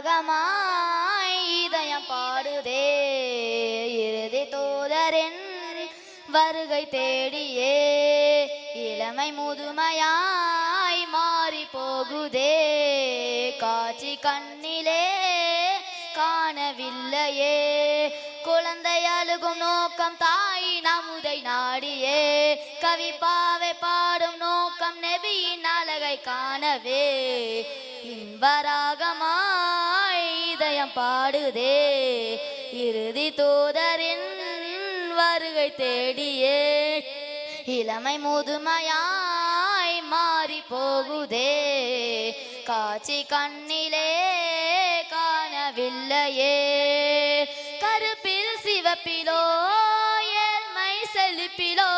இன்பராகமாய் இதயம் பாடுதே இறுதி தூதரின் வருகை தேடியே இளமை முதுமையாய் மாறி போகுதே காட்சி கண்ணிலே காணவில்லையே குழந்தை அழுகும் நோக்கம் தாய் நமுதை நாடியே கவிப்பாவை பாடும் நோக்கம் நபியின் அழகை காணவே இன்பராகமாய் இதயம் பாடுதே இறுதி தூதரின் வருகை தேடியே இளமை முதுமையாய் மாறி போகுதே காட்சி கண்ணிலே காணவில்லையே கருப்பில் சிவப்பிலோ ஏழ்மை செழிப்பிலோ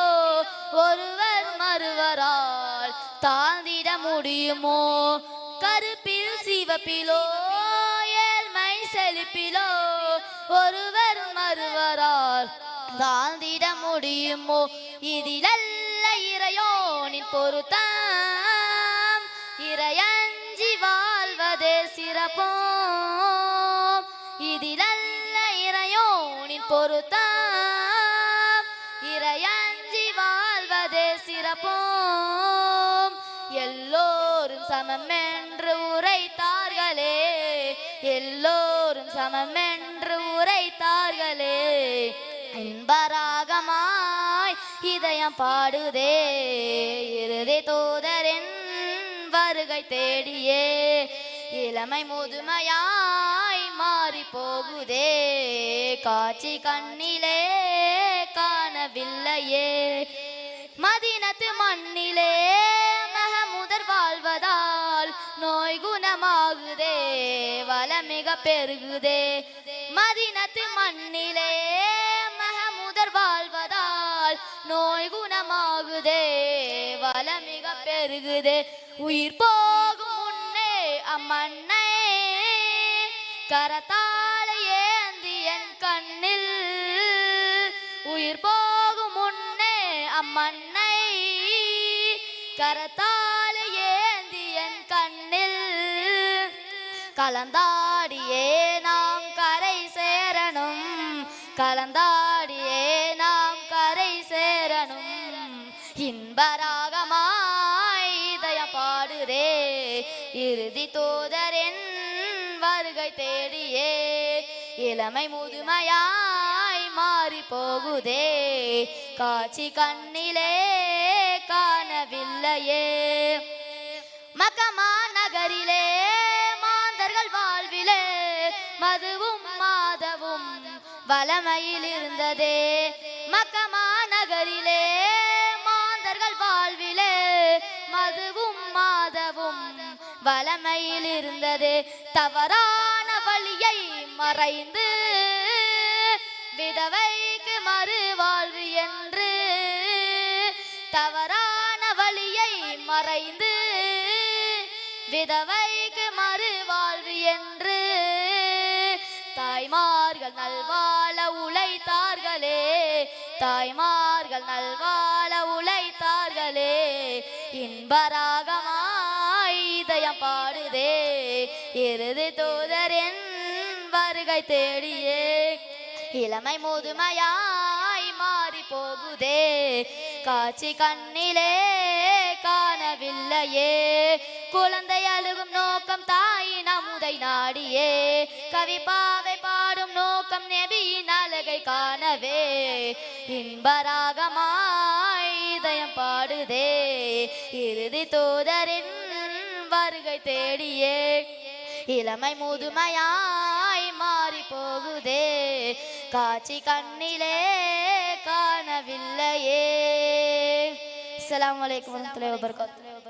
ஒருவர் மறுவரால் தாழ்ந்திட முடியுமோ கருப்பில் சிவப்பிலோ ஏழ்மை செழிப்பிலோ ஒருவர் மறுவரால் தாழ்ந்திட முடியுமோ இதிலல்ல இறையோனின் பொருத்தம் இறையஞ்சி வாழ்வதே சிறப்போம் இதிலல்ல இறையோனின் பொருத்தம் இறையஞ்சி வாழ்வதே சிறப்போம் எல்லோரும் சமம் என்று உரைத்தார்களே எல்லோரும் சமம் என்று உரைத்தார்களே இன்பராகமாய் இதயம் பாடுதே இறுதி தூதரின் வருகை தேடியே இளமை முதுமையாய் மாறி போகுதே காட்சி கண்ணிலே காணவில்லையே மதீனத்து மண்ணிலே மஹமுதர் வாழ்வதால் நோய் குணமாகுதே வளமிக பெருகுதே மதீனத்து மண்ணிலே மஹமுதர் வாழ்வதால் நோய் குணமாகுதே வளமிக பெருகுதே உயிர் போகும் முன்னே அம்மண்ணை கரத்தால் ஏந்தி என் கண்ணில் உயிர் போகும் முன்னே அம்மண்ணை கரத்தால் ஏந்தி என் கண்ணில் கலந்தாடியே நாம் கரை சேரணும் கலந்தாடியே நாம் கரை சேரணும் இன்பராகமாய் இதயம் பாடுதே இறுதி தூதரின் வருகை தேடியே இளமை முதுமையாய் மாறி போகுதே காட்சி கண்ணிலே காணவில்லையே மக்கமா நகரிலே மாந்தர்கள் வாழ்விலே மதுவும் மாதவும் வளமையில் இருந்ததே மக்கமா நகரிலே மாந்தர்கள் வாழ்விலே மதுவும் மாதவும் வளமையில் இருந்ததே தவறான வழியை மறைந்து விதவைக்கு மறுவாழ்வு என்று தவறான வழியை மறைந்து விதவைக்கு மறுவாழ்வு என்று தாய்மார்கள் நல்வாழ உழைத்தார்களே தாய்மார்கள் நல்வாழ உழைத்தார்களே இன்பராகமாய் இதயம் பாடுதே இறுதி தூதரின் வருகை தேடியே இளமை முதுமையாய் மாறி போகுதே காட்சி கண்ணிலே காணவில்லையே குழந்தை அழுகும் நோக்கம் தாய் நமுதை நாடியே கவிப்பாவை பாடும் நோக்கம் நபியின் அழகை காணவே இன்பராகமாய் இதயம் பாடுதே இறுதி தூதரின் வருகை தேடியே இளமை முதுமையாய் மாறி போகுதே காட்சி கண்ணிலே காணவில்லையே. அஸ்ஸலாமு அலைக்கும் வரஹ்மத்துல்லாஹி வபரகாத்துஹு.